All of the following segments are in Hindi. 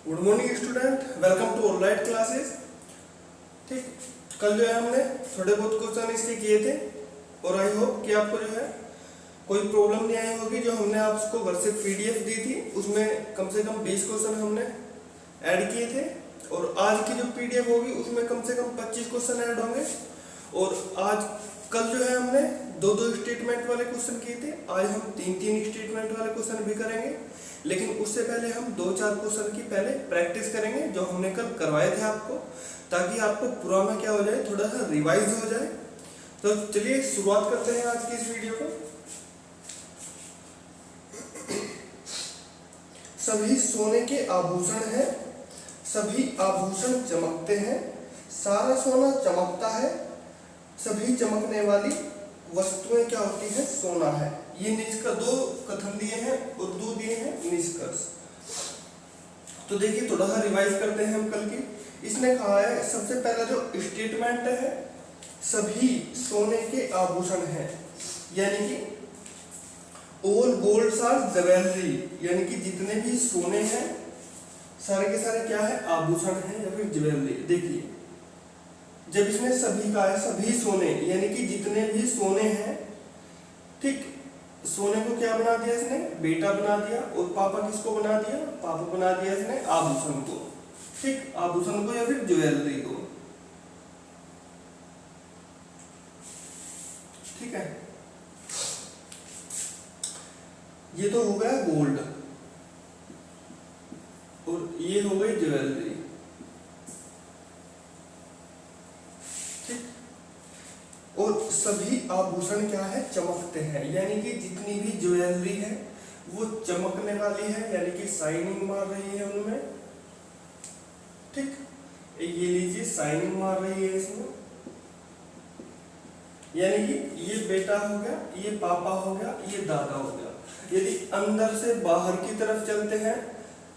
Good morning student, welcome to online classes. ठीक, कल जो है हमने थोड़े बहुत क्वेश्चन इसके किए थे और आई होप कि आपको जो है कोई प्रॉब्लम नहीं आई होगी। जो हमने आपको घर से पीडीएफ दी थी उसमें कम से कम 20 क्वेश्चन हमने ऐड किए थे और आज की जो पीडीएफ होगी उसमें कम से कम 25 क्वेश्चन ऐड होंगे। और आज कल जो है हमने दो स्टेटमेंट वाले क्वेश्चन किए थे, आज हम तीन स्टेटमेंट वाले क्वेश्चन भी करेंगे। लेकिन उससे पहले हम 2-4 क्वेश्चन की पहले प्रैक्टिस करेंगे जो हमने कल करवाए थे आपको, ताकि आपको पुराना क्या हो जाए, थोड़ा सा रिवाइज हो जाए। तो चलिए शुरुआत करते हैं आज की इस वीडियो को। सभी सोने के आभूषण हैं, सभी आभूषण चमकते हैं, सारा सोना चमकता है, सभी चमकने वाली वस्तुएं क्या होती है, सोना है। ये निष्कर्ष दो कथन दिए हैं और दो दिए हैं निष्कर्ष। तो देखिए थोड़ा सा रिवाइज करते हैं हम कल की। इसने कहा है सबसे पहला जो स्टेटमेंट है, सभी सोने के आभूषण हैं, यानी कि ऑल गोल्ड्स आर ज्वेलरी, यानी कि जितने भी सोने हैं सारे के सारे क्या है, आभूषण हैं या फिर ज्वेलरी। देखिए जब इसने सभी कहा है, सभी सोने यानी कि जितने भी सोने हैं, ठीक, सोने को क्या बना दिया इसने, बेटा बना दिया। और पापा किसको बना दिया, पापा बना दिया इसने आभूषण को, ठीक, आभूषण को या फिर ज्वेलरी को, ठीक है। ये तो हो गया गोल्ड और ये हो गई ज्वेलरी, और सभी आभूषण क्या है, चमकते हैं, यानी कि जितनी भी ज्वेलरी है वो चमकने वाली है, यानी कि शाइनिंग मार रही है उनमें, ठीक। ये लीजिए शाइनिंग मार रही है इसमें, यानी कि ये बेटा हो गया, ये पापा हो गया, ये दादा हो गया। यदि अंदर से बाहर की तरफ चलते हैं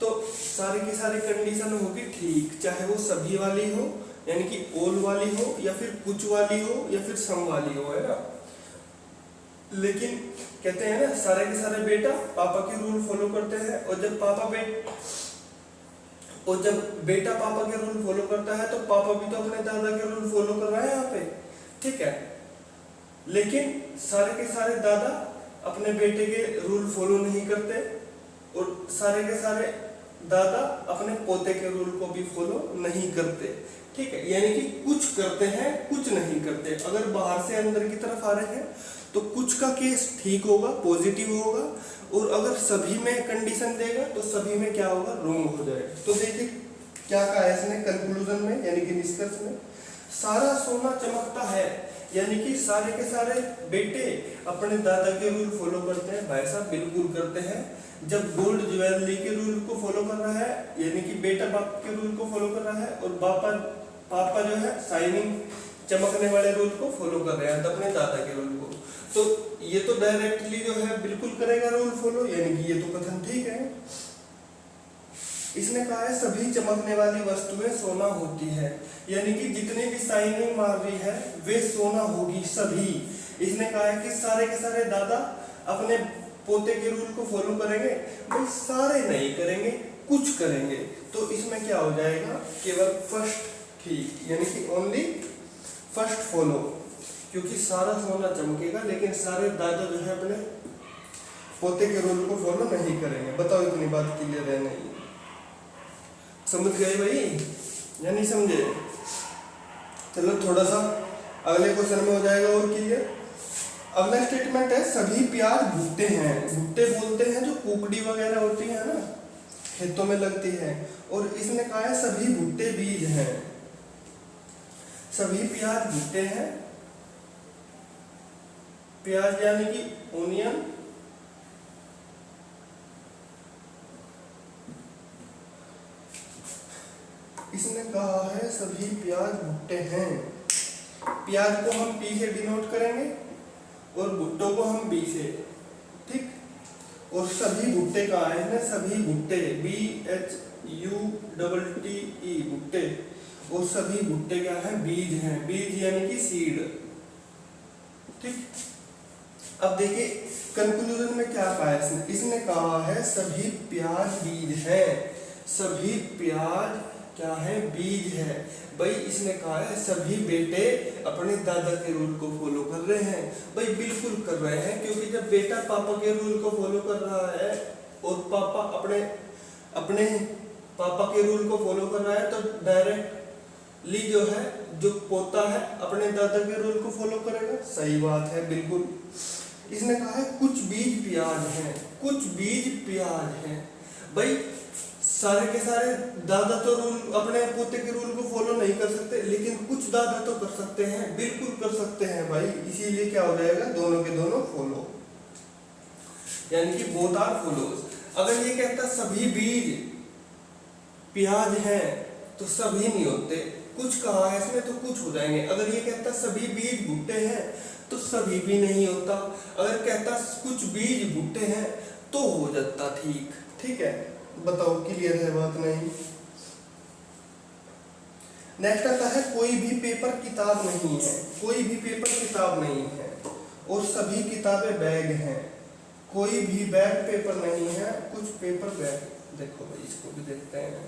तो सारी की सारी कंडीशन होगी ठीक, चाहे वो सभी वाली हो यानी कि ऑल वाली हो या फिर कुछ वाली हो या फिर सम वाली हो, है ना। लेकिन कहते हैं ना सारे के सारे बेटा पापा के रूल फॉलो करते हैं, और जब बेटा पापा के रूल फॉलो करता है तो पापा भी तो अपने दादा के रूल फॉलो कर रहा है यहाँ पे, ठीक है। लेकिन सारे के सारे दादा अपने बेटे के रूल फॉलो नहीं करते और सारे के सारे दादा अपने पोते के रूल को भी फॉलो नहीं करते, ठीक है। यानी कि कुछ करते हैं कुछ नहीं करते। अगर बाहर से अंदर की तरफ आ रहे हैं तो कुछ का केस ठीक होगा, पॉजिटिव होगा, और अगर सभी में कंडीशन देगा तो सभी में क्या होगा, रॉन्ग हो जाएगा। तो देखिए क्या कहा है इसने कंक्लूजन में यानी कि निष्कर्ष में, सारा सोना चमकता है, यानी कि सारे के सारे बेटे अपने दादा के रूल फॉलो करते हैं। भाई साहब बिल्कुल करते हैं। जब गोल्ड ज्वेलरी के रूल को फॉलो कर रहा है यानी कि बेटा बाप के रूल को फॉलो कर रहा है, और पापा जो है शाइनिंग चमकने वाले रूल को फॉलो कर रहे हैं, अपने दादा के रूल को, तो ये तो डायरेक्टली जो है बिल्कुल करेगा रूल फॉलो, यानी कि ये तो कथन ठीक है। इसने कहा है सभी चमकने वाली वस्तुएं सोना होती है, यानी कि जितने भी शाइनिंग मार रही है वे सोना होगी सभी। इसने कहा है कि सारे के सारे दादा अपने पोते के रूल को फॉलो करेंगे, भाई सारे नहीं करेंगे, कुछ करेंगे। तो इसमें क्या हो जाएगा, केवल फर्स्ट ठीक, यानी कि ओनली फर्स्ट फॉलो, क्योंकि सारा सोना चमकेगा लेकिन सारे दादा जो है अपने पोते के रूल को फॉलो नहीं करेंगे। बताओ इतनी बात क्लियर है नहीं, समझ गए भाई या नहीं समझे। चलो थोड़ा सा अगले क्वेश्चन में हो जाएगा और क्लियर। अगला स्टेटमेंट है सभी प्याज भुट्टे हैं। भुट्टे बोलते हैं जो कुकड़ी वगैरह होती है ना, खेतों में लगती है, और इसने कहा है सभी भुट्टे बीज हैं। सभी प्याज भुट्टे हैं, प्याज यानी कि ओनियन, इसने कहा है सभी प्याज भुट्टे हैं। प्याज को हम पी से डिनोट करेंगे और भुट्टों को हम बी से, ठीक। और सभी भुट्टे कहा है इसने, सभी भुट्टे BHUTTE भुट्टे, और सभी भुट्टे क्या है, बीज हैं, बीज यानी कि सीड, ठीक। अब देखिए कंक्लूजन में क्या कहा है इसने कहा है सभी प्याज बीज हैं। सभी प्याज क्या है, बीज है। भाई इसने कहा है सभी बेटे अपने दादा के रूल को फॉलो कर रहे हैं। भाई बिल्कुल कर रहे हैं, क्योंकि जब बेटा पापा के रूल को फॉलो कर रहा है और पापा अपने अपने पापा के रूल को फॉलो कर रहा है, तो डायरेक्टली जो है, जो पोता है अपने दादा के रूल को फॉलो करेगा। सही बात है, बिल्कुल। इसने कहा है कुछ बीज प्याज हैं, कुछ बीज प्याज हैं। भाई सारे के सारे दादा तो रूल अपने पोते के रूल को फॉलो नहीं कर सकते, लेकिन कुछ दादा तो कर सकते हैं, बिल्कुल कर सकते हैं भाई। इसीलिए क्या हो जाएगा, दोनों के दोनों फॉलो, यानी कि बोथ आर फॉलोज। अगर ये कहता सभी बीज प्याज हैं तो सभी नहीं होते, कुछ कहा है इसमें तो कुछ हो जाएंगे। अगर ये कहता सभी बीज भुट्टे हैं तो सभी भी नहीं होता। अगर कहता कुछ बीज भुट्टे हैं तो हो जाता ठीक। ठीक है, बताओ क्लियर है बात नहीं? नेक्स्ट आता है कोई भी पेपर किताब नहीं है, कोई भी पेपर किताब नहीं है और सभी किताबें बैग हैं। कोई भी बैग पेपर नहीं है, कुछ पेपर बैग। देखो भाई इसको भी देखते हैं।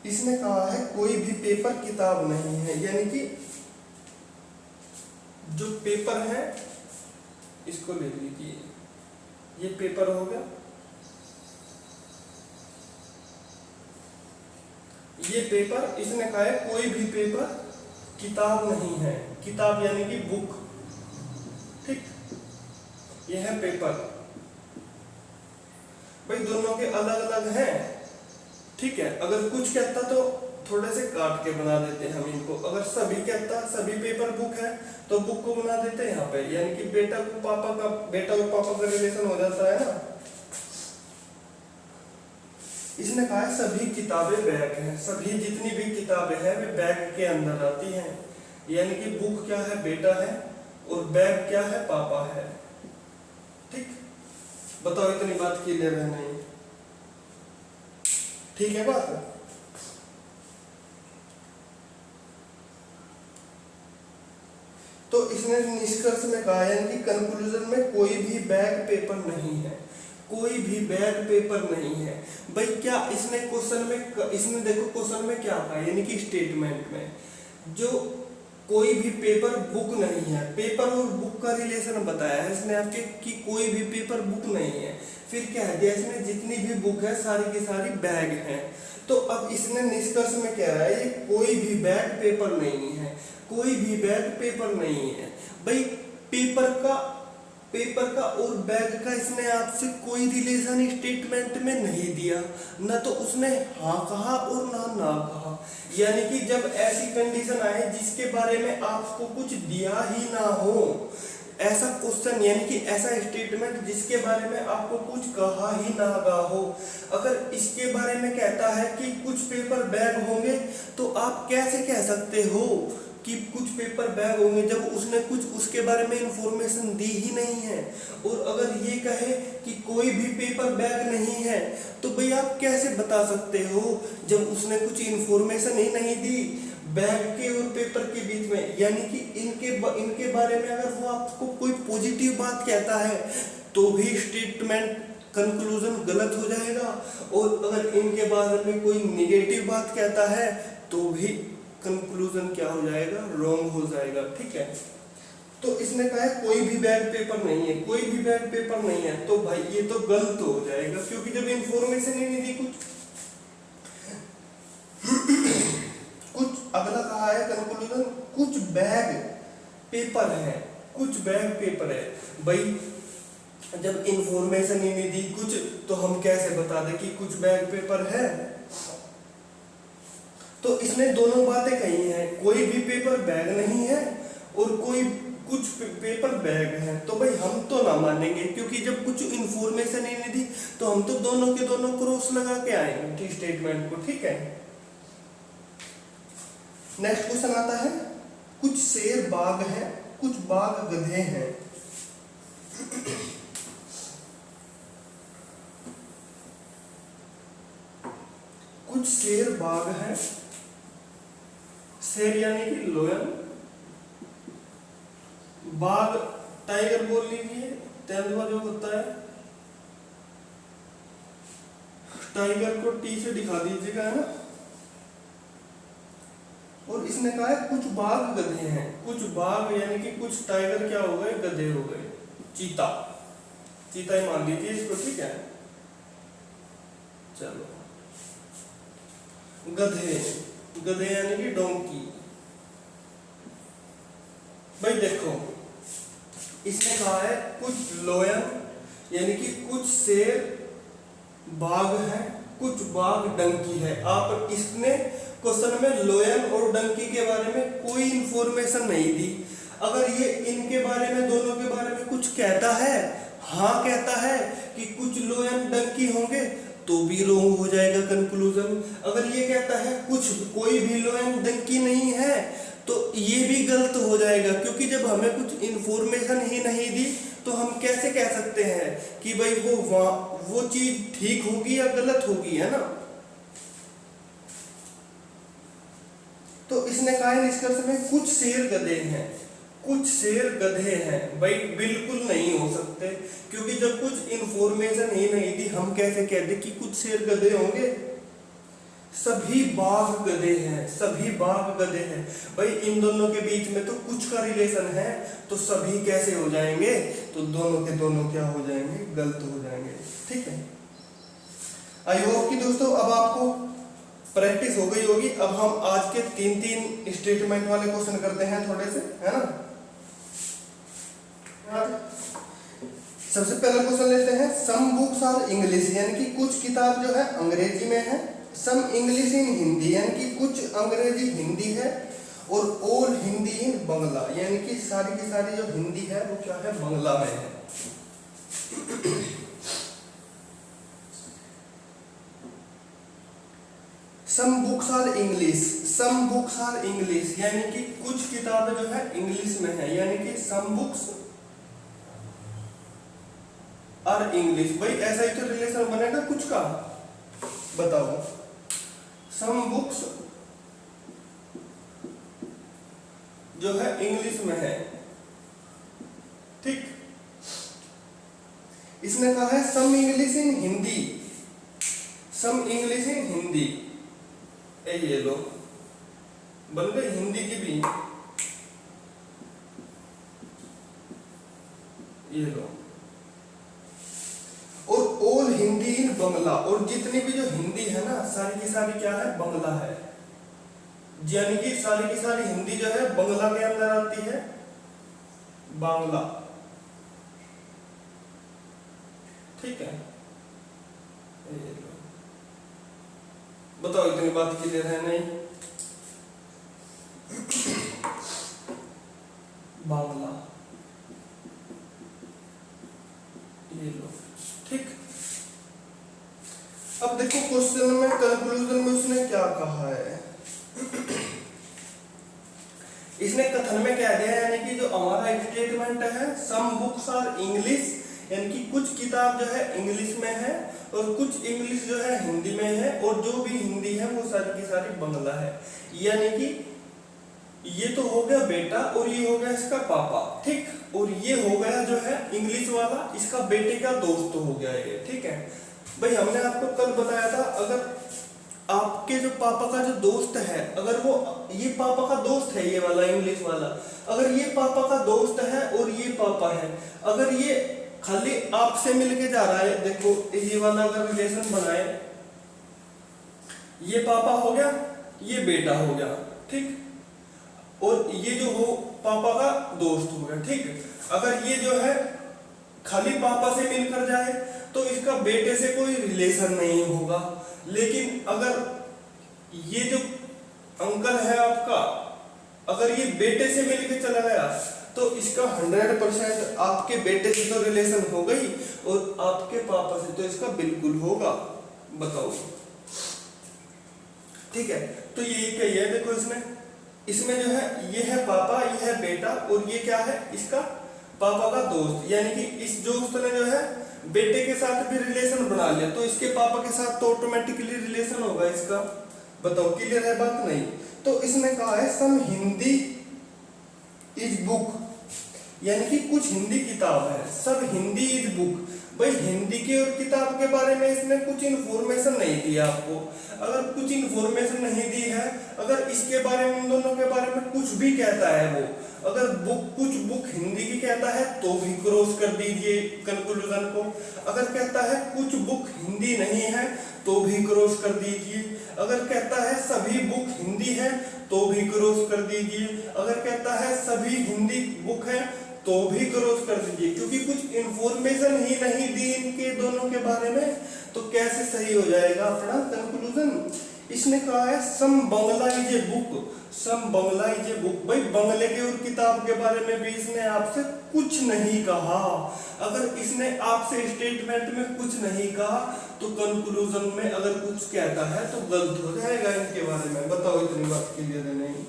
इसने कहा है कोई भी पेपर किताब नहीं है, यानी कि जो पेपर है इसको ले लीजिए, ये पेपर हो गया, ये पेपर। इसने कहा है कोई भी पेपर किताब नहीं है, किताब यानी कि बुक। ठीक, ये है पेपर। भाई दोनों के अलग अलग हैं। ठीक है, अगर कुछ कहता तो थोड़े से काट के बना देते हैं हम इनको। अगर सभी कहता सभी पेपर बुक है तो बुक को बना देते हैं यहाँ पे, यानी कि बेटा और पापा का रिलेशन हो जाता है ना। इसने कहा है सभी किताबें बैग हैं, सभी जितनी भी किताबें हैं वे बैग के अंदर आती हैं, यानी कि बुक क्या है, बेटा है, और बैग क्या है, पापा है। ठीक, बताओ इतनी बात क्लियर है नहीं? ठीक है बात। तो इसने निष्कर्ष में कहा है कि कंक्लूजन में कोई भी बैग पेपर नहीं है, कोई भी बैग पेपर नहीं है। भाई क्या इसने क्वेश्चन में, इसने देखो क्वेश्चन में क्या कहा, यानी कि स्टेटमेंट में जो कोई भी पेपर बुक नहीं है, पेपर और बुक का रिलेशन बताया है इसने आपके कि कोई भी पेपर बुक नहीं है। फिर क्या है, इसने जितनी भी बुक है सारी की सारी बैग हैं। तो अब इसने निष्कर्ष में कह रहा है ये कोई भी बैग पेपर नहीं है, कोई भी बैग पेपर नहीं है। भाई पेपर का और बैग का इसने आपसे कोई रिलेशन स्टेटमेंट में नहीं दिया, ना तो उसने हाँ कहा और ना कहा। यानी कि जब ऐसी कंडीशन आए जिसके बारे में आपको कुछ दिया ही ना हो, ऐसा क्वेश्चन यानी कि ऐसा स्टेटमेंट जिसके बारे में आपको कुछ कहा ही ना हो, अगर इसके बारे में कहता है कि कुछ पेपर बैग होंगे, तो आप कैसे कह सकते हो कि कुछ पेपर बैग होंगे जब उसने कुछ उसके बारे में इंफॉर्मेशन दी ही नहीं है। और अगर ये कहे कि कोई भी पेपर बैग नहीं है, तो भाई आप कैसे बता सकते हो जब उसने कुछ इंफॉर्मेशन ही नहीं दी बैग के और पेपर के बीच में। यानी कि इनके बारे में अगर वो आपको कोई पॉजिटिव बात कहता है तो भी स्टेटमेंट कंक्लूजन गलत हो जाएगा, और अगर इनके बारे में कोई नेगेटिव बात कहता है तो भी कंक्लूजन क्या हो जाएगा, रॉन्ग हो जाएगा। ठीक है, तो इसने कहा है कोई भी बैग पेपर नहीं है, कोई भी बैग पेपर नहीं है, तो भाई ये तो गलत हो जाएगा, क्योंकि जब इंफॉर्मेशन ही नहीं दी कुछ अगला कहा है कंक्लूजन कुछ बैग पेपर है, कुछ बैग पेपर है। भाई जब इंफॉर्मेशन ही नहीं दी कुछ, तो हम कैसे बता दें कि कुछ बैग पेपर है? तो इसने दोनों बातें कही हैं, कोई भी पेपर बैग नहीं है और कुछ पेपर बैग है। तो भाई हम तो ना मानेंगे, क्योंकि जब कुछ इंफॉर्मेशन ही नहीं दी तो हम तो दोनों के दोनों क्रॉस लगा के आएंगे ठीक स्टेटमेंट को। ठीक है, नेक्स्ट क्वेश्चन आता है कुछ शेर बाघ है, कुछ बाघ गधे हैं। कुछ शेर बाघ हैं, शेर यानी कि लोयन, बाघ टाइगर बोल लीजिए, तेंदुआ जो होता है, टाइगर को टी से दिखा दीजिएगा, है ना। और इसने कहा है कुछ बाघ गधे हैं, कुछ बाघ यानी कि कुछ टाइगर क्या हो गए, गधे हो गए, चीता, चीता ही मान लीजिए इसको, ठीक है। चलो, गधे, गधे यानी कि डोंकी। भाई देखो, इसने कहा है कुछ लोयन यानी कि कुछ शेर बाघ है, कुछ बाघ डंकी है। आप इसने क्वेश्चन में लोयन और डंकी के बारे में कोई इंफॉर्मेशन नहीं दी। अगर ये इनके बारे में, दोनों के बारे में कुछ कहता है, हाँ कहता है कि कुछ लोयन डंकी होंगे, तो भी रॉन्ग हो जाएगा कंक्लूजन। अगर ये कहता है कुछ कोई भी लोयन डंकी नहीं है, तो ये भी गलत हो जाएगा, क्योंकि जब हमें कुछ इंफॉर्मेशन ही नहीं दी तो हम कैसे कह सकते हैं कि भाई वो चीज ठीक होगी या गलत होगी, है ना। तो इसने कहा है निष्कर्ष में कुछ शेर गधे हैं, कुछ शेर गधे हैं। भाई बिल्कुल नहीं हो सकते, क्योंकि जब कुछ इंफॉर्मेशन ही नहीं थी हम कैसे कहते कि कुछ शेर गधे होंगे। सभी बाघ गधे हैं, सभी बाघ गधे हैं। भाई इन दोनों के बीच में तो कुछ का रिलेशन है, तो सभी कैसे हो जाएंगे, तो दोनों के दोनों क्या हो जाएंगे, गलत हो जाएंगे, ठीक है। आई होप कि दोस्तों अब आपको प्रैक्टिस हो गई होगी। अब हम आज के 3 स्टेटमेंट वाले क्वेश्चन करते हैं थोड़े से, है ना। सबसे पहला क्वेश्चन लेते हैं, सम बुक्स आर इंग्लिश, यानी कि कुछ किताब जो है अंग्रेजी में है। सम इंग्लिश इन हिंदी, यानी कि कुछ अंग्रेजी हिंदी है। और ऑल हिंदी इन बंगला, यानी कि सारी की सारी जो हिंदी है वो क्या है, बंगला में है। Some books are English, some books are English, यानी कि कुछ किताबें जो है इंग्लिश में है, यानी कि सम बुक्स आर इंग्लिश। भाई ऐसा ही तो रिलेशन बनेगा कुछ का, बताओ। सम बुक्स जो है इंग्लिश में है, ठीक। इसने कहा है some English in Hindi, some English in Hindi, ये लो बन गई हिंदी की भी, ये लो। और ऑल हिंदी इन बंगला, और जितनी भी जो हिंदी है ना सारी की सारी क्या है, बंगला है। यानी कि सारी की सारी हिंदी जो है बंगला के अंदर आती है, बांग्ला, ठीक है। बताओ इतनी बात क्लियर है नहीं, बांग्ला, ये लो, ठीक। अब देखो क्वेश्चन में कंक्लूजन में उसने क्या कहा है। इसने कथन में कह दिया, यानी कि जो हमारा स्टेटमेंट है सम बुक्स आर इंग्लिश, यानी कि कुछ किताब जो है इंग्लिश में है और कुछ इंग्लिश जो है हिंदी में है, और जो भी हिंदी है वो सारी की सारी बंगला है। यानी कि ये तो हो गया बेटा और ये हो गया इसका पापा, ठीक। और ये हो गया जो है इंग्लिश वाला इसका बेटे का दोस्त हो गया ये, ठीक है। भाई हमने आपको कल बताया था, अगर आपके जो पापा का जो दोस्त है, अगर वो ये पापा का दोस्त है, ये वाला इंग्लिश वाला, अगर ये पापा का दोस्त है और ये पापा है, अगर ये खाली आपसे मिलके जा रहा है, देखो ये वाला अगर रिलेशन बनाए, ये पापा हो गया, ये बेटा हो गया, ठीक। और ये जो हो पापा का दोस्त हो गया, ठीक। अगर ये जो है खाली पापा से मिलकर जाए तो इसका बेटे से कोई रिलेशन नहीं होगा। लेकिन अगर ये जो अंकल है आपका, अगर ये बेटे से मिलकर चला गया तो इसका 100% आपके बेटे से तो रिलेशन हो गई, और आपके पापा से तो इसका बिल्कुल होगा। बताओ, ठीक है। तो ये क्या है, देखो इसमें जो है ये है पापा, ये है बेटा, और ये क्या है इसका पापा का दोस्त। यानी कि इस दोस्त ने जो है बेटे के साथ भी रिलेशन बना लिया, तो इसके पापा के साथ तो ऑटोमेटिकली रिलेशन होगा इसका, बताओ क्लियर है बात? नहीं। तो इसने कहा है सम हिंदी इज बुक, यानी कि कुछ हिंदी किताब है, सब हिंदी इज बुक। भाई हिंदी के और किताब के बारे में इसने कुछ इन्फॉर्मेशन नहीं दिया आपको। अगर कुछ इन्फॉर्मेशन नहीं दी है, अगर इसके बारे में, इन दोनों के बारे में कुछ भी कहता है वो, अगर कुछ बुक हिंदी की कहता है तो भी क्रॉस कर दीजिए कंक्लूजन को। अगर कहता है कुछ बुक हिंदी नहीं है तो भी क्रॉस कर दीजिए। अगर कहता है सभी बुक हिंदी है तो भी क्रॉस कर दीजिए। अगर कहता है सभी हिंदी बुक है तो भी क्रॉस कर दीजिए, क्योंकि कुछ इंफॉर्मेशन ही नहीं दी इनके दोनों के बारे में, तो कैसे सही हो जाएगा अपना कंक्लूजन। इसने कहा है some bungalow is a book, some bungalow is a book. भाई बंगले के और किताब के बारे में भी इसने आपसे कुछ नहीं कहा। अगर इसने आपसे स्टेटमेंट में कुछ नहीं कहा तो कंक्लूजन में अगर कुछ कहता है तो गलत हो जाएगा इनके बारे में। बताओ इतनी बात क्लियर है नहीं?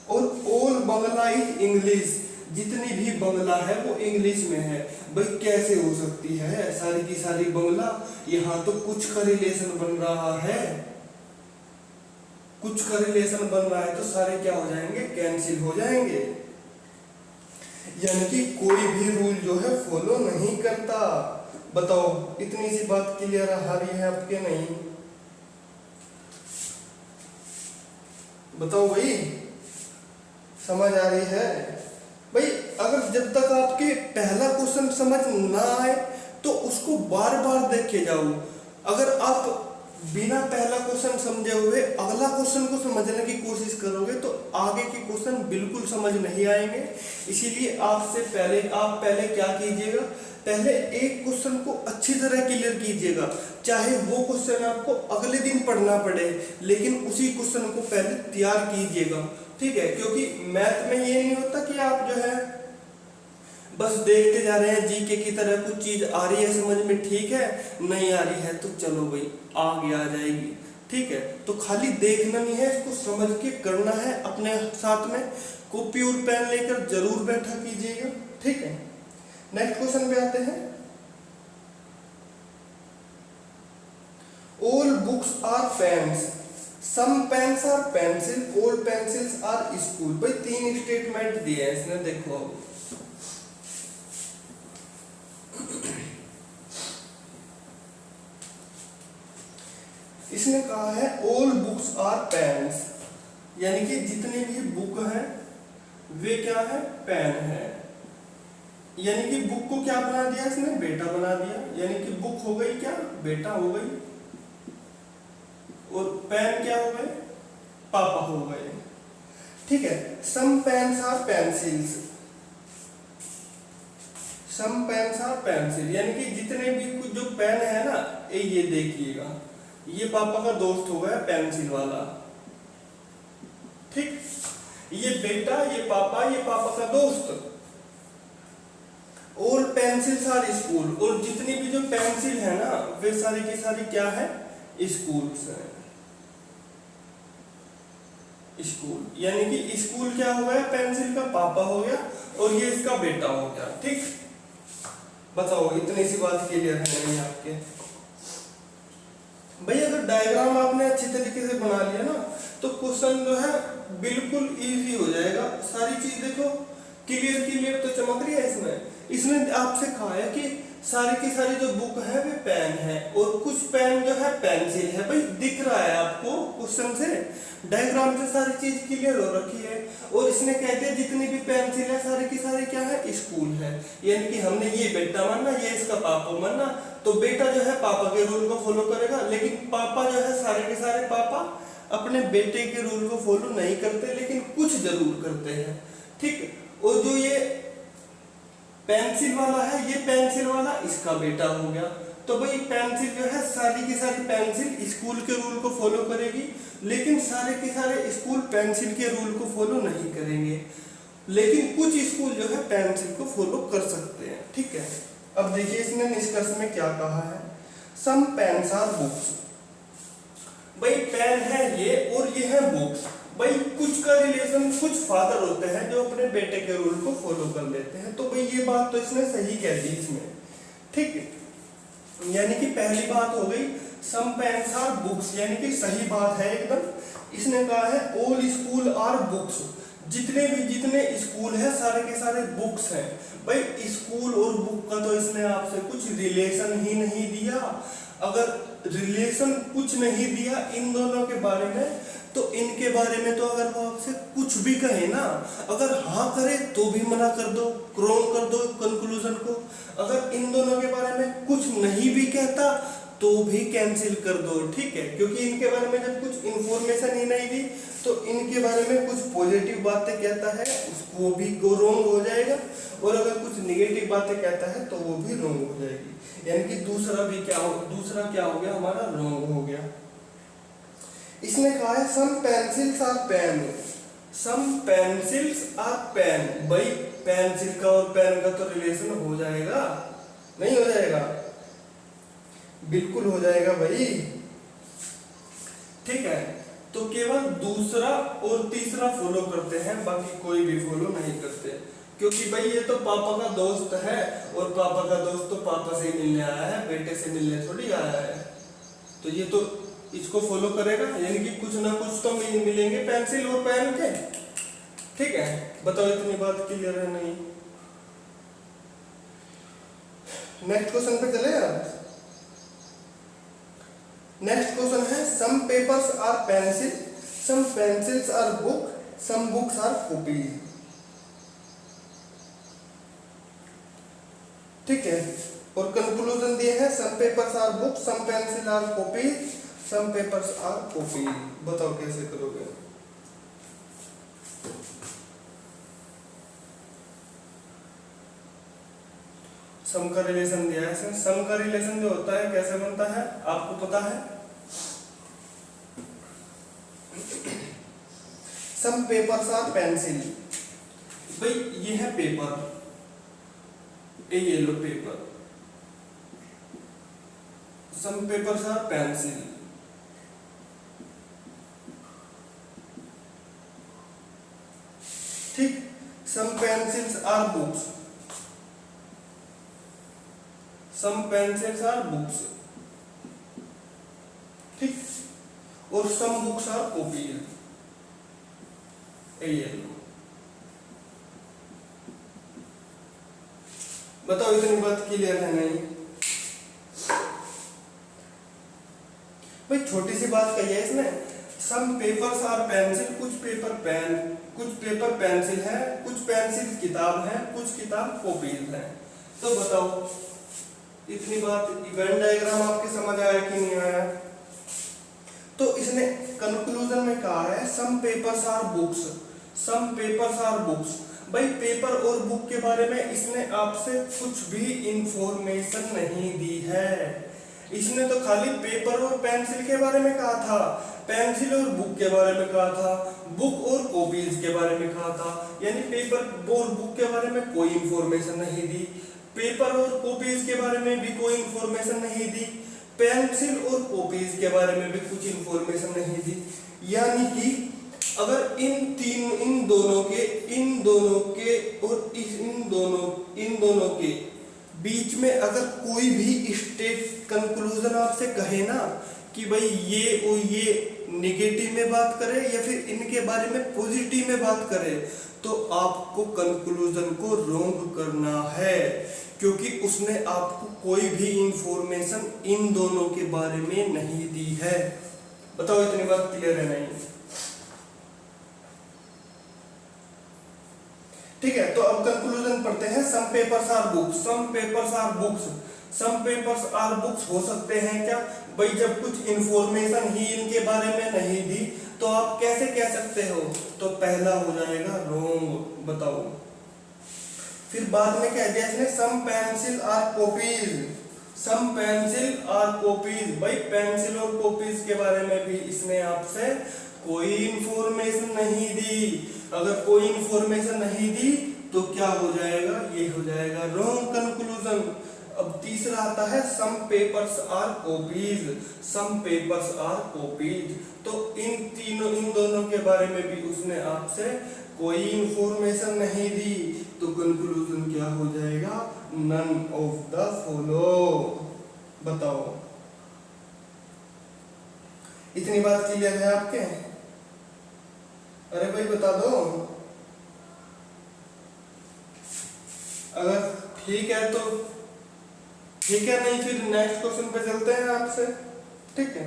और ऑल बंगला इज इंग्लिश, जितनी भी बंगला है वो इंग्लिश में है। भाई कैसे हो सकती है सारी की सारी बंगला? यहाँ तो कुछ का रिलेशन बन रहा है, कुछ का रिलेशन बन रहा है तो सारे क्या हो जाएंगे? कैंसिल हो जाएंगे। यानी कि कोई भी रूल जो है फॉलो नहीं करता। बताओ इतनी सी बात क्लियर आ रही है आपके? नहीं? बताओ भाई, समझ आ रही है? भाई अगर जब तक आपके पहला क्वेश्चन समझ ना आए तो उसको बार बार देखे जाओ। अगर आप बिना पहला क्वेश्चन समझे हुए अगला क्वेश्चन को समझने की कोशिश करोगे तो आगे के क्वेश्चन बिल्कुल समझ नहीं आएंगे। इसीलिए आप पहले क्या कीजिएगा, पहले एक क्वेश्चन को अच्छी तरह क्लियर कीजिएगा, चाहे वो क्वेश्चन आपको अगले दिन पढ़ना पड़े, लेकिन उसी क्वेश्चन को पहले तैयार कीजिएगा, ठीक है? क्योंकि मैथ में ये नहीं होता कि आप जो है बस देखते जा रहे हैं जीके की तरह, कुछ चीज आ रही है समझ में, ठीक है, नहीं आ रही है तो चलो भाई आगे आ जाएगी, ठीक है? तो खाली देखना नहीं है, इसको समझ के करना है। अपने साथ में कॉपी और पेन लेकर जरूर बैठा कीजिएगा, ठीक है? नेक्स्ट क्वेश्चन पे आते हैं। All books are pens, some pens are pencil, all pencils are school. भाई 3 स्टेटमेंट दिए हैं इसने, देखो अब इसने कहा है ऑल बुक्स आर पेन्स, यानी कि जितनी भी बुक हैं वे क्या है? पेन है। यानी कि बुक को क्या बना दिया इसने? बेटा बना दिया। यानी कि बुक हो गई क्या? बेटा हो गई, और पेन क्या हो गए? पापा हो गए, ठीक है? Some pens are pencils, some pens are pencil, यानी कि जितने भी कुछ जो पेन है ना, ये देखिएगा, ये पापा का दोस्त हो गया पेंसिल वाला, ठीक? ये बेटा, ये पापा का दोस्त। ऑल पेंसिल्स आर स्कूल, और जितनी भी जो पेंसिल है ना वे सारी की सारी क्या है? स्कूल्स है। स्कूल, यानी कि स्कूल क्या हो गया? पेंसिल का पापा हो गया और ये इसका बेटा हो गया, ठीक? बताओ इतनी सी बात क्लियर है नहीं आपके? भाई अगर डायग्राम आपने अच्छी तरीके से बना लिया ना तो क्वेश्चन जो है बिल्कुल इजी हो जाएगा। सारी चीज देखो क्लियर तो चमक रही है इसमें। इसने आपसे कहा है कि सारी की सारी जो बुक है वे पेन है, और कुछ पेन जो है पेंसिल है। भाई दिख रहा है आपको क्वेश्चन से, डायग्राम से सारी चीज क्लियर हो रखी है। और इसने कहते हैं जितनी भी पेंसिल है सारी की सारी क्या है? स्कूल है। यानी कि हमने ये बेटा मानना, ये इसका पापा मानना, तो बेटा जो है पापा के रूल को फॉलो करेगा, लेकिन पापा जो है सारे के सारे पापा अपने बेटे के रूल को फॉलो नहीं करते, लेकिन कुछ जरूर करते हैं, ठीक? और जो ये पेंसिल वाला है, ये पेंसिल वाला इसका बेटा हो गया। तो भाई पेंसिल जो है सारी की सारी पेंसिल स्कूल के रूल को फॉलो करेगी, लेकिन सारे के सारे स्कूल पेंसिल के रूल को फॉलो नहीं करेंगे, लेकिन कुछ स्कूल जो है पेंसिल को फॉलो कर सकते हैं, ठीक है? अब देखिए इसने निष्कर्ष में क्या कहा है, सम पेन्स आर बुक्स। भाई पेन है ये और ये है बुक्स। भाई कुछ का रिलेशन कुछ फादर होते हैं जो अपने बेटे के रूल को फॉलो कर लेते हैं, तो भाई ये बात तो इसने सही कह दी इसमें, ठीक है? यानी कि पहली बात हो गई सम पेन्स आर बुक्स, यानी कि सही बात है एकदम। इसने कहा है ऑल स्कूल आर बुक्स, जितने स्कूल है सारे के सारे बुक्स हैं। भाई स्कूल और बुक का तो इसने आपसे कुछ रिलेशन ही नहीं दिया। अगर रिलेशन कुछ नहीं दिया इन दोनों के बारे में, तो इनके बारे में तो अगर वो आपसे कुछ भी कहे ना, अगर हाँ करे तो भी मना कर दो, क्रोम कर दो कंक्लूजन को। अगर इन दोनों के बारे में कुछ नहीं भी कहता तो भी कैंसिल कर दो, ठीक है। क्योंकि इनके बारे में जब कुछ इंफॉर्मेशन ही नहीं दी तो इनके बारे में कुछ पॉजिटिव बातें कहता है उसको भी रोंग हो जाएगा, और अगर कुछ निगेटिव बातें कहता है तो वो भी रोंग हो जाएगी। यानी कि दूसरा क्या हो गया हमारा, रोंग हो गया। इसने कहा है some pencils are pen, some pencils are pen. भाई पेंसिल का और पेन का तो रिलेशन हो जाएगा, नहीं हो जाएगा? बिल्कुल हो जाएगा भाई, ठीक है। तो केवल दूसरा और तीसरा फॉलो करते हैं, बाकी कोई भी फॉलो नहीं करते। क्योंकि भाई ये तो पापा का दोस्त है, और पापा का दोस्त तो पापा से ही मिलने आया है, बेटे से मिलने थोड़ी आया है। तो ये तो इसको फॉलो करेगा, यानी कि कुछ ना कुछ तो मिलेंगे पेंसिल और पेन के, ठीक है। बताओ इतनी बात क्लियर है नहीं? नेक्स्ट क्वेश्चन पे चले आप। नेक्स्ट क्वेश्चन है some papers are pencil, some pencils are book, some books are copies, ठीक है। और कंक्लूजन दिए हैं some papers are book, some pencil are copies, some papers are copies. बताओ कैसे करोगे? सम का रिलेशन दिया है। सम का रिलेशन जो होता है कैसे बनता है आपको पता है? सम पेपर्स आर पेंसिल, भाई ये है paper, a yellow paper, some papers are pencil, ठीक। Some pencils are books, some pencils are books, ठीक। और some books are copies, a yellow. बताओ इतनी बात क्लियर है नहीं? भाई छोटी सी बात कही है इसने, सम पेपर्स आर पेंसिल, कुछ पेपर पेन, कुछ पेपर पेंसिल है, कुछ पेंसिल किताब है, कुछ किताब कॉपीज है। तो बताओ इतनी बात, इवेंट डायग्राम आपके समझ आया कि नहीं आया? तो इसने कंक्लूजन में कहा है some papers are books, some papers are books. भाई पेपर और बुक के बारे में इसने आपसे कुछ भी इंफॉर्मेशन नहीं दी है। इसने तो खाली पेपर और पेंसिल के बारे में कहा था, पेंसिल और बुक के बारे में कहा था, बुक और कॉपीज के बारे में कहा था। यानी पेपर और बुक के बारे में कोई इंफॉर्मेशन नहीं दी, पेपर और कॉपीज के बारे में भी कोई इंफॉर्मेशन नहीं दी, पेंसिल और कॉपीज के बारे में भी कुछ इंफॉर्मेशन नहीं दी। यानी कि अगर इन दोनों के और इन दोनों के बीच में अगर कोई भी स्टेट कंक्लूजन आपसे कहे ना कि भाई ये और ये नेगेटिव में बात करे या फिर इनके बारे में पॉजिटिव में बात करे, तो आपको कंक्लूजन को रोंग करना है, क्योंकि उसने आपको कोई भी इंफॉर्मेशन इन दोनों के बारे में नहीं दी है। बताओ इतनी बात क्लियर है नहीं? ठीक है। तो अब कंक्लूजन पढ़ते हैं। Some papers are books, some papers are books, some papers are books हो सकते हैं क्या? भाई जब कुछ इंफॉर्मेशन ही इनके बारे में नहीं दी तो आप कैसे कह सकते हो? तो पहला हो जाएगा रोंग। बताओ। फिर बाद में कह दिया इसने some pencil are copies, some pencil are copies. भाई पेंसिल और कॉपीज के बारे में भी इसने आपसे कोई इंफॉर्मेशन नहीं दी। अगर कोई इंफॉर्मेशन नहीं दी तो क्या हो जाएगा? ये हो जाएगा रॉन्ग कंक्लूजन। अब तीसरा आता है some papers are copies, some papers are copies. तो इन दोनों के बारे में भी उसने आपसे कोई इंफॉर्मेशन नहीं दी, तो कंक्लूजन क्या हो जाएगा? None of the follow. बताओ, इतनी बात क्लियर है आपके? अरे भाई बता दो। अगर ठीक है तो ठीक है, नहीं फिर नेक्स्ट क्वेश्चन पे चलते हैं आपसे। ठीक है,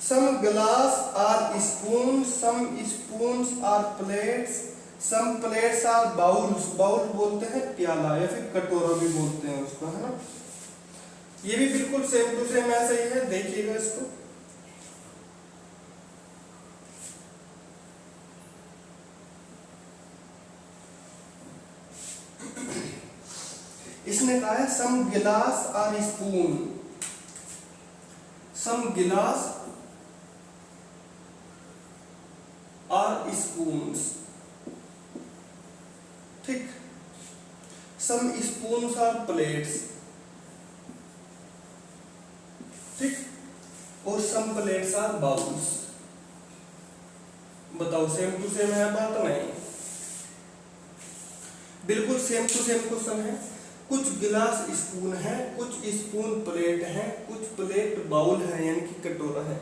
some glass are spoon, some spoons are plates, some plates are bowls. Bowl बोलते हैं प्याला या फिर कटोरा भी बोलते हैं उसको, है ना। ये भी बिल्कुल सेम टू सेम ऐसा ही है, देखिएगा इसको। इसने कहा है सम गिलास आर स्पून, सम गिलास आर स्पून्स, ठीक। सम स्पून्स आर प्लेट्स, ठीक। और सम प्लेट्स आर बाउल्स। बताओ सेम टू सेम है बात? नहीं, बिल्कुल सेम टू सेम क्वेश्चन है। कुछ गिलास स्पून है, कुछ स्पून प्लेट है, कुछ प्लेट बाउल है यानी कि कटोरा है।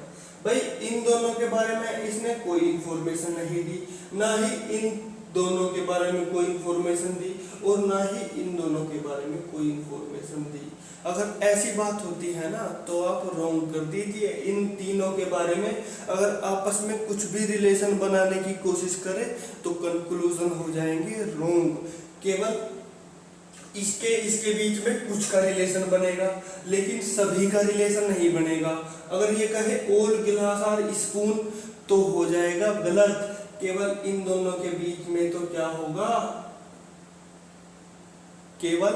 भाई इन दोनों के बारे में इसने कोई इंफॉर्मेशन नहीं दी, ना ही इन दोनों के बारे में कोई इंफॉर्मेशन दी और ना ही इन दोनों के बारे में कोई इंफॉर्मेशन दी। अगर ऐसी बात होती है ना तो आप रॉन्ग कर दीजिए। इन तीनों के बारे में अगर आपस में कुछ भी रिलेशन बनाने की कोशिश करें तो कंक्लूजन हो जाएंगे रॉन्ग। केवल इसके बीच में कुछ का रिलेशन बनेगा लेकिन सभी का रिलेशन नहीं बनेगा। अगर ये कहे ऑल गिलास आर स्पून तो हो जाएगा गलत। केवल इन दोनों के बीच में तो क्या होगा, केवल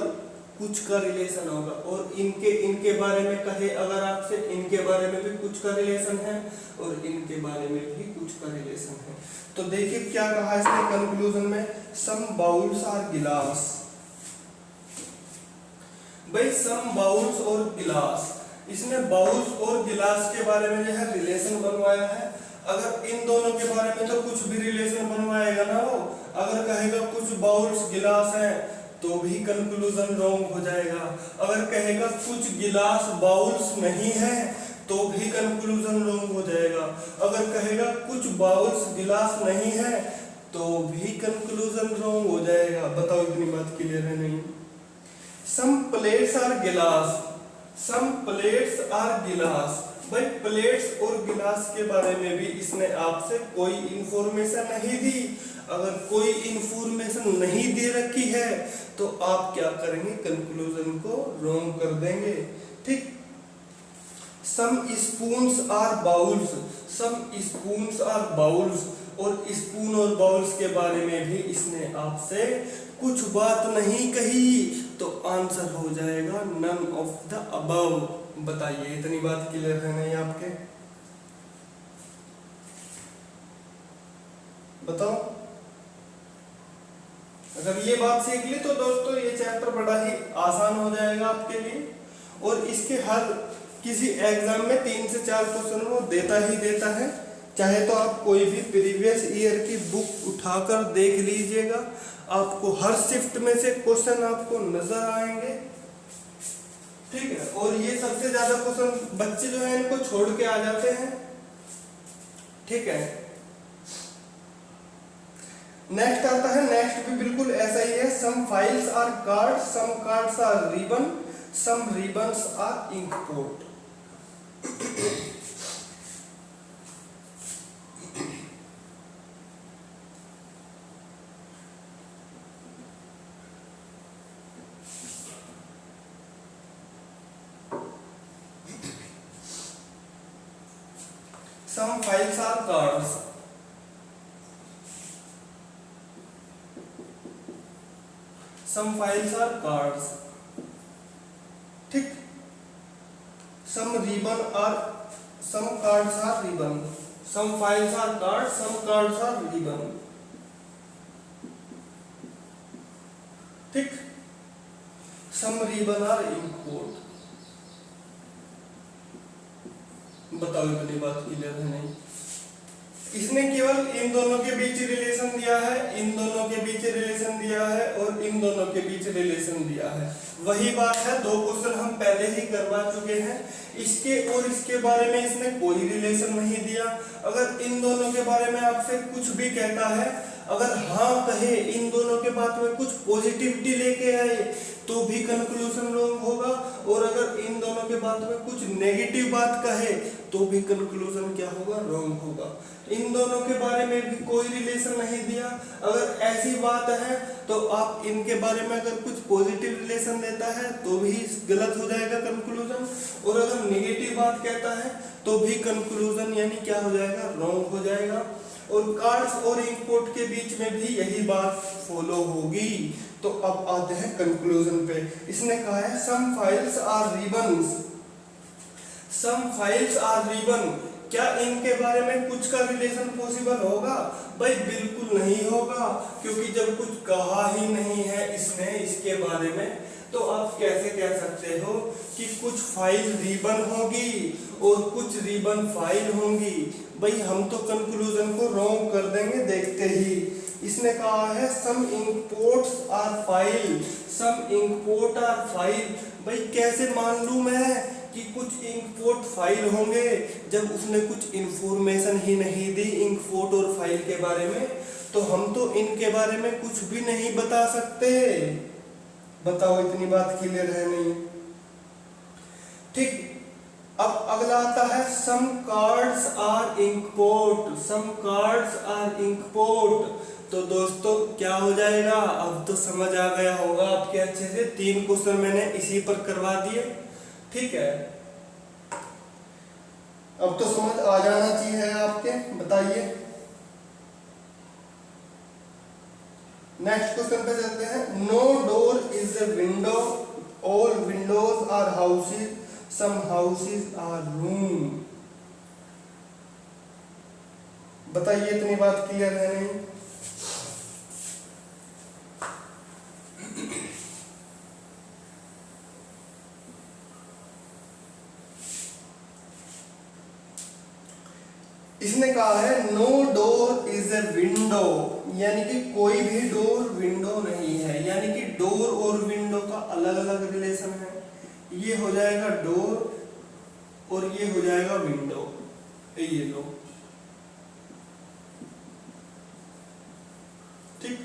कुछ का रिलेशन होगा। और इनके बारे में कहे अगर आपसे, इनके बारे में भी कुछ का रिलेशन है और इनके बारे में भी कुछ का रिलेशन है। तो देखिए क्या कहा इसने कंक्लूजन में, सम बाउल्स आर गिलास। भाई सम बाउल्स और गिलास, इसने बाउल्स और गिलास के बारे में जो है रिलेशन बनवाया है। अगर इन दोनों के बारे में तो कुछ भी रिलेशन बनवाएगा ना वो। अगर कहेगा कुछ बाउल्स गिलास हैं तो भी कंक्लूजन रॉन्ग हो जाएगा। अगर कहेगा कुछ गिलास बाउल्स नहीं है तो भी कंक्लूजन रॉन्ग हो जाएगा। अगर कहेगा कुछ बाउल्स गिलास नहीं है तो भी कंक्लूजन रॉन्ग हो जाएगा। बताओ इतनी बात क्लियर है नहीं? सम प्लेट्स आर गिलास, सम प्लेट्स आर गिलास। भाई प्लेट्स और गिलास के बारे में भी इसने आपसे कोई इंफॉर्मेशन नहीं दी। अगर कोई इंफॉर्मेशन नहीं दे रखी है तो आप क्या करेंगे, कंक्लूजन को रॉन्ग कर देंगे, ठीक। Some spoons are bowls, some spoons are bowls. और स्पून और बाउल्स के बारे में भी इसने आपसे कुछ बात नहीं कही तो आंसर हो जाएगा नन ऑफ द अबव। बताइए इतनी बात क्लियर है नहीं आपके? बताओ। अगर ये बात सीख ली तो दोस्तों ये चैप्टर बड़ा ही आसान हो जाएगा आपके लिए। और इसके हर किसी एग्जाम में 3 से 4 क्वेश्चन वो देता ही देता है। चाहे तो आप कोई भी प्रीवियस ईयर की बुक उठाकर देख लीजिएगा, आपको हर शिफ्ट में से क्वेश्चन आपको नजर आएंगे, ठीक है। और ये सबसे ज्यादा क्वेश्चन बच्चे जो है इनको छोड़ के आ जाते हैं, ठीक है। नेक्स्ट आता है, नेक्स्ट भी बिल्कुल ऐसा ही है। Some files are card, some cards are ribbon, some ribbons are ink pot. Some files are cards. Some files are cards. ठीक। Some ribbon are, some cards are ribbon. Some files are cards. Some cards are ribbon. ठीक। Some ribbon are ink pot. बताओ इतनी बात क्लियर है नहीं? इसने केवल इन दोनों के बीच रिलेशन दिया है, इन दोनों के बीच रिलेशन दिया है और इन दोनों के बीच रिलेशन दिया है। वही बात है, दो क्वेश्चन हम पहले ही करवा चुके हैं। इसके और इसके बारे में इसने कोई रिलेशन नहीं दिया। अगर इन दोनों के बारे में आपसे कुछ भी कहता है, अगर हाँ कहे, इन दोनों के बात में कुछ पॉजिटिविटी लेके आए, तो भी कंक्लूजन रॉन्ग होगा। और अगर इन दोनों के बात में कुछ नेगेटिव बात कहे, तो भी कंक्लूजन क्या होगा, रॉन्ग होगा। इन दोनों के बारे में भी कोई रिलेशन नहीं दिया। अगर ऐसी बात है तो आप इनके बारे में अगर कुछ पॉजिटिव रिलेशन देता है तो भी गलत हो जाएगा कंक्लूजन, और अगर नेगेटिव बात कहता है तो भी कंक्लूजन यानी क्या हो जाएगा, रॉन्ग हो जाएगा। और कार्ड्स और इंपोर्ट के बीच में भी यही बात फॉलो होगी। तो अब आते हैं कंक्लूजन पे। इसने कहा है some files are ribbons, some files are ribbon. क्या इनके बारे में कुछ का रिलेशन पॉसिबल होगा? भाई बिल्कुल नहीं होगा, क्योंकि जब कुछ कहा ही नहीं है इसने इसके बारे में, तो आप कैसे कह सकते हो कि कुछ फाइल रिबन होगी और कुछ रिबन फाइल होंगी? भाई हम तो कंक्लूजन को रॉन्ग कर देंगे देखते ही। इसने कहा है सम imports are file, some import are file. भाई कैसे मान लूं मैं कि कुछ इंपोर्ट फाइल होंगे, जब उसने कुछ इंफॉर्मेशन ही नहीं दी इंपोर्ट और फाइल के बारे में, तो हम तो इनके बारे में कुछ भी नहीं बता सकते। बताओ, इतनी बात क्लियर है नहीं? ठीक। अब अगला आता है some cards are import, some cards are import. तो दोस्तों क्या हो जाएगा, अब तो समझ आ गया होगा आपके अच्छे से। 3 क्वेश्चन मैंने इसी पर करवा दिए, ठीक है। अब तो समझ आ जाना चाहिए आपके। बताइए, नेक्स्ट क्वेश्चन पे चलते हैं। No door is a window, all windows are houses, some houses are room. बताइए, इतनी बात क्लियर है नहीं? इसने कहा है no door is a window, यानी कि कोई भी डोर विंडो नहीं है, यानी कि डोर और विंडो का अलग अलग रिलेशन है। ये हो जाएगा डोर और ये हो जाएगा विंडो, ये लो, ठीक।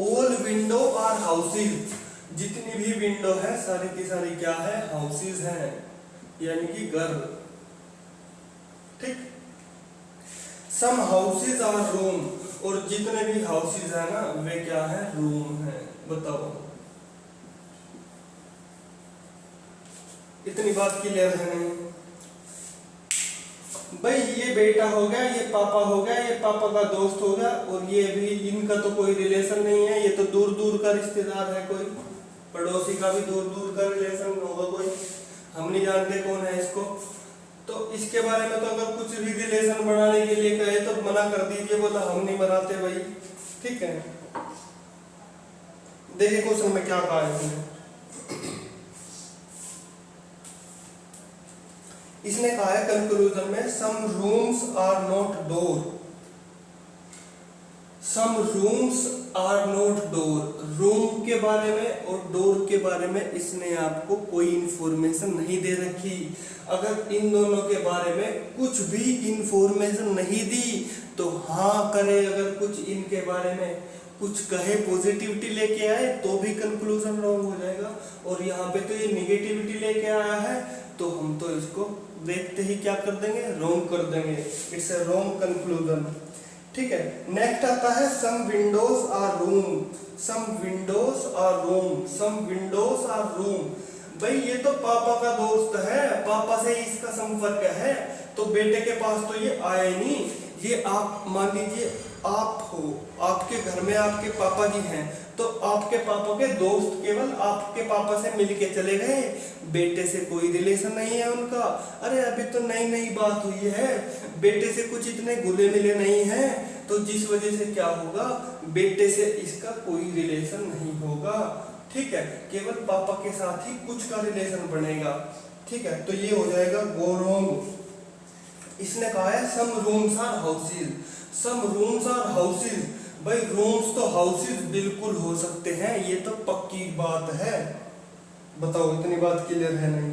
ऑल विंडो आर हाउसेज, जितनी भी विंडो है सारी की सारी क्या है, हाउसेज हैं, यानी कि घर, ठीक। सम हाउसेज आर रूम, और जितने भी हाउसेज है ना वे क्या है, रूम है। बताओ, इतनी बात क्लियर है नहीं? भाई ये बेटा हो गया, ये पापा हो गया, ये पापा का दोस्त हो गया, और ये भी, इनका तो कोई रिलेशन नहीं है, ये तो दूर दूर का रिश्तेदार है, कोई पड़ोसी का भी दूर दूर का रिलेशन होगा कोई, हम नहीं जानते कौन है इसको। तो इसके बारे में तो अगर कुछ भी रिलेशन बनाने के लिए कहे तो मना कर दीजिए, बोला हम नहीं बनाते भाई, ठीक है। देखिए क्वेश्चन में क्या कहा है इसने कहा है कंक्लूजन में some rooms are not door, some rooms are not door. Room के बारे में और डोर के बारे में इसने आपको कोई इंफॉर्मेशन नहीं दे रखी। अगर इन दोनों के बारे में कुछ भी इंफॉर्मेशन नहीं दी तो हाँ करे, अगर कुछ इनके बारे में कुछ कहे, पॉजिटिविटी लेके आए, तो भी कंक्लूजन रॉन्ग हो जाएगा। और यहाँ पे तो ये निगेटिविटी लेके आया है, तो हम तो इसको देखते ही क्या कर देंगे, रॉन्ग कर देंगे। इट्स ए रॉन्ग कंक्लूजन, ठीक है। नेक्स्ट आता है some windows are room, some windows are room, some windows are room. भाई ये तो पापा का दोस्त है, पापा से इसका संपर्क है, तो बेटे के पास तो ये आए नहीं। ये आप मान लीजिए आप हो, आपके घर में आपके पापा जी हैं, तो आपके पापा के दोस्त केवल आपके पापा से मिलके चले गए, बेटे से कोई रिलेशन नहीं है उनका। अरे अभी तो नई नई बात हुई है, बेटे से कुछ इतने घुले मिले नहीं हैं, तो जिस वजह से क्या होगा, बेटे से इसका कोई रिलेशन नहीं होगा, ठीक है। केवल पापा के साथ ही कुछ का रिलेशन बनेगा, ठीक है। तो ये हो जाएगा गो रॉन्ग। इसने कहा है some rooms are houses, some rooms are houses. भाई रूम्स तो हाउसेज बिल्कुल हो सकते हैं, ये तो पक्की बात है। बताओ इतनी बात क्लियर है नहीं?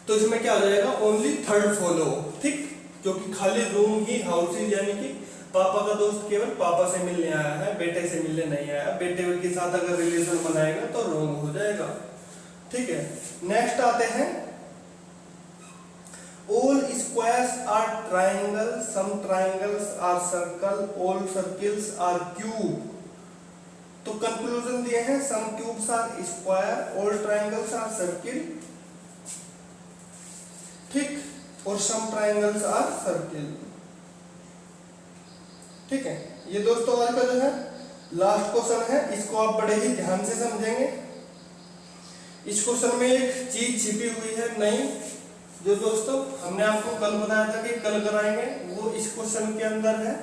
तो इसमें क्या आ जाएगा, ओनली थर्ड फॉलो, ठीक, क्योंकि खाली रूम ही हाउसेज, यानी कि पापा का दोस्त केवल पापा से मिलने आया है, बेटे से मिलने नहीं आया। बेटे के साथ अगर रिलेशन बनाएगा तो रॉन्ग हो जाएगा, ठीक है। नेक्स्ट आते हैं, all squares are triangle, some triangles are circle, all circles are cube. तो कंक्लूजन दिए हैं, some cubes are square, all triangles are circle, ठीक, और सम ट्राइंगल्स आर सर्किल, ठीक है। ये दोस्तों आज का जो है लास्ट क्वेश्चन है, इसको आप बड़े ही ध्यान से समझेंगे। इस क्वेश्चन में एक चीज छिपी हुई है नई, जो दोस्तों हमने आपको कल बताया था कि कल कराएंगे, वो इस क्वेश्चन के अंदर है,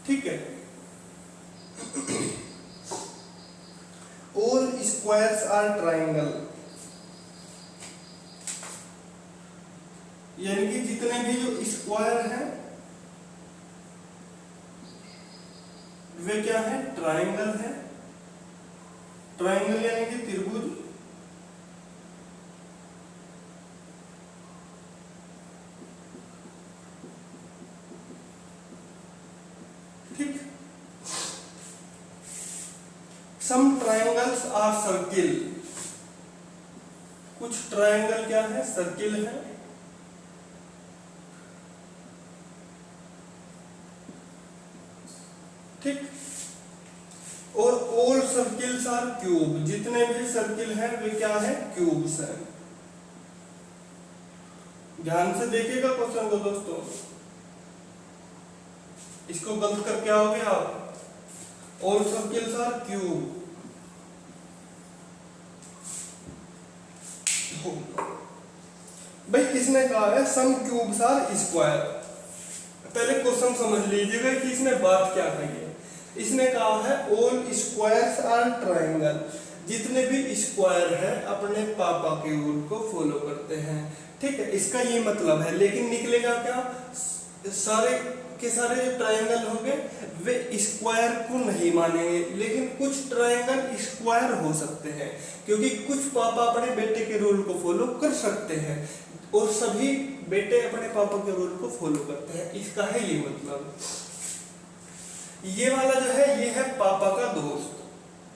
ठीक है। ऑल स्क्वायर्स आर ट्राइंगल, यानी कि जितने भी जो स्क्वायर हैं वे क्या है, ट्राइंगल है। ट्राइंगल यानी कि त्रिभुज, ठीक। सम ट्राइंगल्स आर सर्किल, कुछ ट्राइंगल क्या है, सर्किल है, ठीक। और ऑल सर्किल्स आर क्यूब, जितने भी सर्किल हैं वे क्या है, क्यूब्स हैं। ध्यान से देखिएगा क्वेश्चन को दोस्तों, इसको गलत करके आओगे आप। ऑल सर्किल्स आर क्यूब, भाई किसने कहा है सम क्यूब्स आर स्क्वायर। पहले क्वेश्चन समझ लीजिएगा कि इसने बात क्या कही है। इसने कहा है ऑल स्क्वायर्स आर ट्राइंगल, जितने भी स्क्वायर है अपने पापा के रूल को फॉलो करते हैं, ठीक है। इसका ये मतलब है, लेकिन निकलेगा क्या, सारे के सारे जो ट्राइंगल होंगे वे स्क्वायर को नहीं मानेंगे, लेकिन कुछ ट्राइंगल स्क्वायर हो सकते हैं, क्योंकि कुछ पापा अपने बेटे के रूल को फॉलो कर सकते हैं और सभी बेटे अपने पापा के रूल को फॉलो करते हैं। इसका है ये मतलब। ये वाला जो है ये है पापा का दोस्त,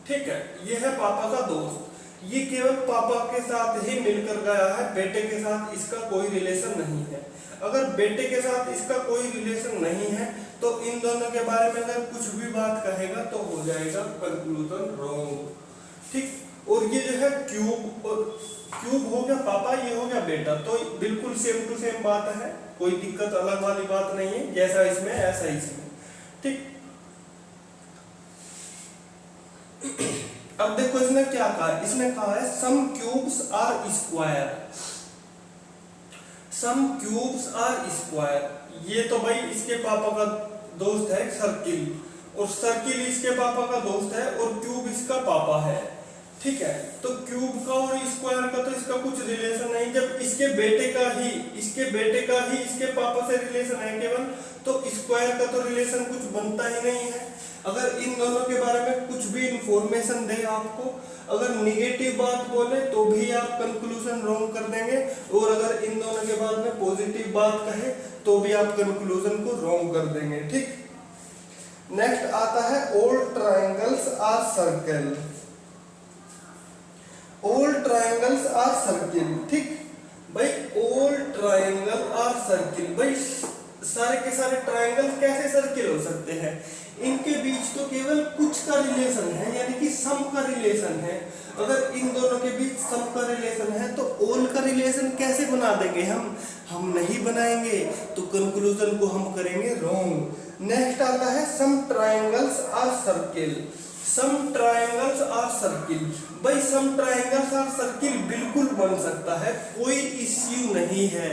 ठीक है, ये है पापा का दोस्त। ये केवल पापा के साथ ही मिलकर गया है, बेटे के साथ इसका कोई रिलेशन नहीं है। अगर बेटे के साथ इसका कोई रिलेशन नहीं है तो इन दोनों के बारे में अगर कुछ भी बात कहेगा तो हो जाएगा कंक्लूजन रॉन्ग, ठीक। और ये जो है क्यूब, और क्यूब हो गया पापा, ये हो गया बेटा, तो बिल्कुल सेम टू सेम बात है, कोई दिक्कत अलग वाली बात नहीं है, जैसा इसमें ऐसा इसमें, ठीक। अब देखो इसने क्या कहा, इसने कहा है some cubes are square, some cubes are square. ये तो भाई इसके पापा का दोस्त है सर्किल, और सर्किल इसके पापा का दोस्त है, और क्यूब इसका पापा है, ठीक है। तो क्यूब का और स्क्वायर का तो इसका कुछ रिलेशन नहीं, जब इसके बेटे का ही इसके पापा से रिलेशन है केवल, तो स्क्वायर का तो रिलेशन कुछ बनता ही नहीं है। अगर इन दोनों के बारे में कुछ भी इंफॉर्मेशन दे आपको, अगर निगेटिव बात बोले तो भी आप कंक्लूजन रॉन्ग कर देंगे, और अगर इन दोनों के बाद में पॉजिटिव बात कहे तो भी आप कंक्लूजन को रॉन्ग कर देंगे, ठीक। नेक्स्ट आता है all triangles are circle, all triangles are circle, ठीक। भाई ऑल ट्राइंगल आर सर्किल, भाई सारे के सारे ट्राइंगल कैसे सर्किल हो सकते हैं, इनके बीच तो केवल कुछ का रिलेशन है, यानी कि सम का रिलेशन है। अगर इन दोनों के बीच सम का रिलेशन है तो ऑल का रिलेशन कैसे बना देंगे हम नहीं बनाएंगे, तो कंक्लूजन को हम करेंगे रॉन्ग। नेक्स्ट आता है some triangles are circle, some triangles are circle, भाई सम ट्राइंगल्स आर सर्किल बिल्कुल बन सकता है, कोई इश्यू नहीं है,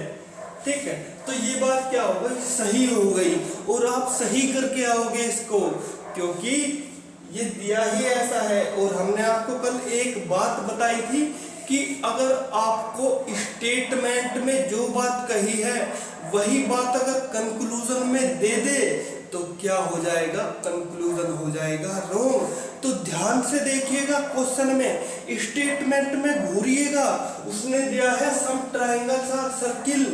ठीक है। तो ये बात क्या हो गई, सही हो गई, और आप सही करके आओगे इसको, क्योंकि ये दिया ही ऐसा है। और हमने आपको कल एक बात बताई थी कि अगर आपको स्टेटमेंट में जो बात कही है वही बात अगर कंक्लूजन में दे दे तो क्या हो जाएगा, कंक्लूजन हो जाएगा रॉन्ग। तो ध्यान से देखिएगा, क्वेश्चन में स्टेटमेंट में घूरिएगा, उसने दिया है सम ट्रायंगल्स आर सर्किल,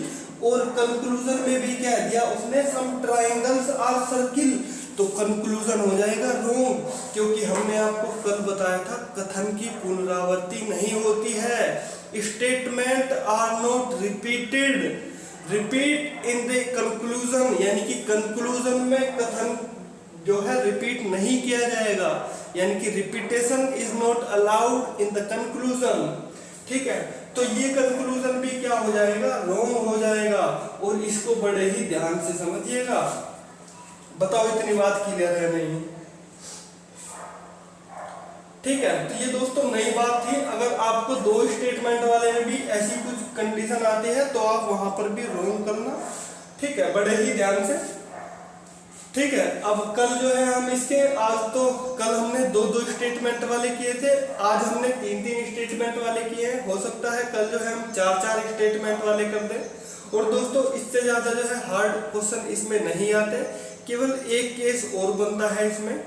और कंक्लूजन में भी क्या दिया उसने, सम ट्रायंगल्स आर सर्किल, तो कंक्लूजन हो जाएगा रॉन्ग। क्योंकि हमने आपको कल बताया था कथन की पुनरावृत्ति नहीं होती है, statement are not repeated, repeat in the conclusion, यानी कि कंक्लूजन में कथन जो है रिपीट नहीं किया जाएगा, यानी कि repetition is not allowed in the conclusion. ठीक है, तो ये कंक्लूजन भी क्या हो जाएगा, रॉन्ग हो जाएगा, और इसको बड़े ही ध्यान से समझिएगा। बताओ इतनी बात क्लियर है नहीं? ठीक है, तो ये दोस्तों नई बात थी। अगर आपको दो स्टेटमेंट वाले में भी ऐसी कुछ कंडीशन आती है तो आप वहां पर भी रोंग करना। ठीक है, बड़े ही ध्यान से। ठीक है, अब कल जो है हम इसके, आज तो कल हमने दो दो स्टेटमेंट वाले किए थे, आज हमने तीन तीन स्टेटमेंट वाले किए हैं। हो सकता है कल जो है हम चार चार स्टेटमेंट वाले कर दें। और दोस्तों इससे ज्यादा जो है हार्ड क्वेश्चन इसमें नहीं आते, केवल एक केस और बनता है इसमें,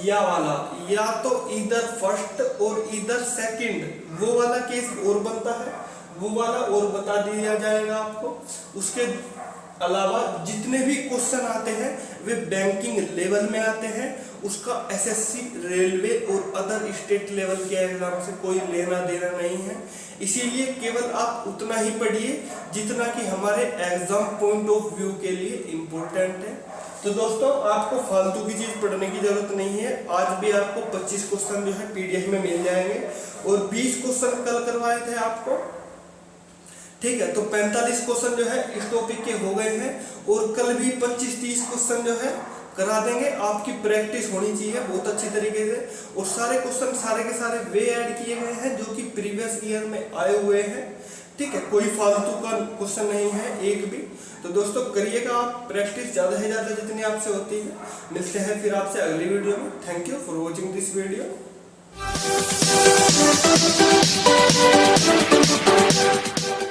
या वाला, या तो इधर फर्स्ट और इधर सेकंड, वो वाला केस और बनता है, वो वाला और बता दिया जाएगा आपको। उसके अलावा जितने भी क्वेश्चन आते हैं वे बैंकिंग लेवल में आते हैं, उसका एसएससी, रेलवे और अदर स्टेट लेवल के एग्जाम से कोई लेना देना नहीं है। इसीलिए केवल आप उतना ही पढ़िए जितना कि हमारे एग्जाम पॉइंट ऑफ व्यू के लिए इम्पोर्टेंट है। तो दोस्तों आपको फालतू की चीज पढ़ने की जरूरत नहीं है। आज भी आपको 25 क्वेश्चन जो है पीडीएफ में मिल जाएंगे, और 20 क्वेश्चन कल करवाए थे आपको। ठीक है, तो 45 क्वेश्चन जो है इस टॉपिक के हो गए हैं, और कल भी 25-30 क्वेश्चन जो है करा देंगे। आपकी प्रैक्टिस होनी चाहिए बहुत अच्छी तरीके से, और सारे क्वेश्चन सारे के सारे वे ऐड किए गए हैं जो कि प्रीवियस ईयर में आए हुए हैं। ठीक है, कोई फालतू का क्वेश्चन नहीं है एक भी। तो दोस्तों करिएगा आप प्रैक्टिस ज्यादा से ज्यादा जितनी आपसे होती है। मिलते हैं फिर आपसे अगली वीडियो में। Thank you for watching this video.